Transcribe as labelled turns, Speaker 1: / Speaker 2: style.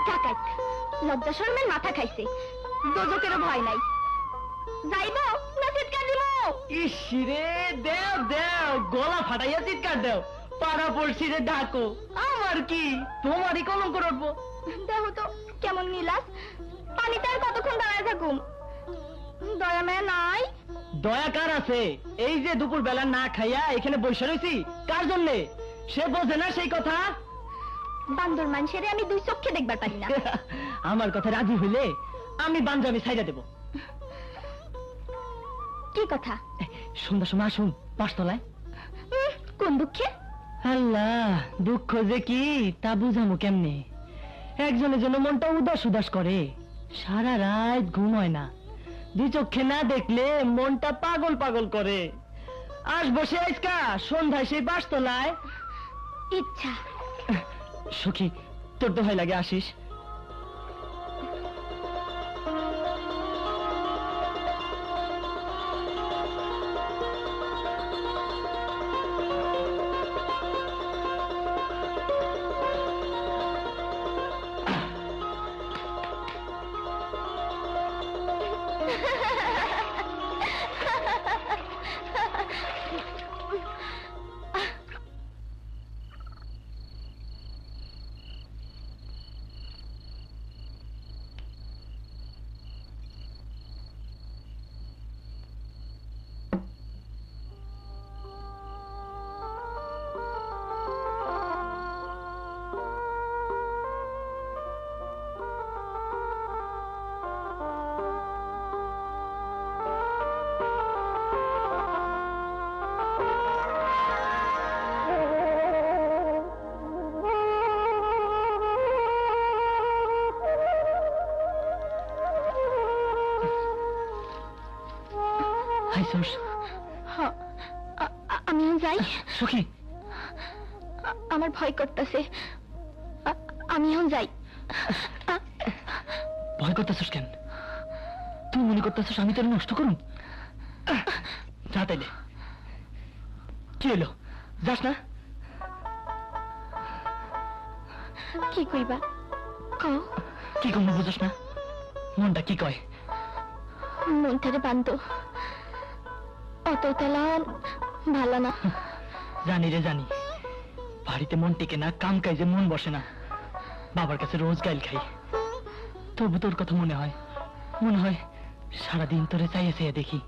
Speaker 1: ডাকাত লজ্জা শরমের মাথা খাইছে, দোজকেরও ভয় নাই। যাইব না চিৎকার দিব?
Speaker 2: ইসিরে দেও দেও, গলা ফাটাইয়া চিৎকার দেও, পাড়া পড়ছি রে ডাকো, আমার কি তোমারই কলঙ্ক রটবো।
Speaker 1: দেহ তো কেমন নীলাস, পানিতে আর কতক্ষণ দাঁড়ায় থাকুম? দয়া মায়া নাই?
Speaker 2: দয়া কার আছে? এই যে দুপুর বেলা না খাইয়া এখানে বসে রয়েছি, কার জন্যে? সে বোঝে না সেই কথা?
Speaker 1: বান্দর মানুষেরে আমি দুই চোখে দেখবার পারি না।
Speaker 2: আমার কথা রাজি হইলে আমি বাঞ্জামি ছাইড়া দেব।
Speaker 1: কি কথা?
Speaker 2: সন্ধ্যার সময় আসুন পাঁচতলায়।
Speaker 1: কোন দুঃখে?
Speaker 2: আল্লাহ, দুঃখ যে কি তা বুঝামো কেমনে? একজনের জন্য মনটা উদাস উদাস করে, সারা রাত ঘুম হয় না, দুই চোখে না দেখলে মনটা পাগল পাগল করে। আসবো সে আজকা সন্ধ্যায় সেই পাঁচতলায়।
Speaker 1: ইচ্ছা।
Speaker 2: সখী, তোর তো ভয় লাগে, আসিস।
Speaker 1: আমিও যাই।
Speaker 2: সখী,
Speaker 1: আমার ভয় করতেছে, আমিও যাই।
Speaker 2: ভয় করতেছিস কেন? তুই মনে করতেছিস আমি তোর নষ্ট করুন? যা তাইলে। কি হলো, যাস না?
Speaker 1: কি কইবা কও?
Speaker 2: কি কমু বুঝস না? মনটা কি কয়?
Speaker 1: মন থেকে বান্ধ, অত তেলা ভালো না।
Speaker 2: জানি রে জানি, বাড়িতে মন টিকে না, কাম কাজে মন বসে না, বাবার কাছে রোজ গাইল খাই, তবু তোর কথা মনে হয়, মনে হয় সারাদিন তোরে চাইয়ে চাইয়ে দেখি।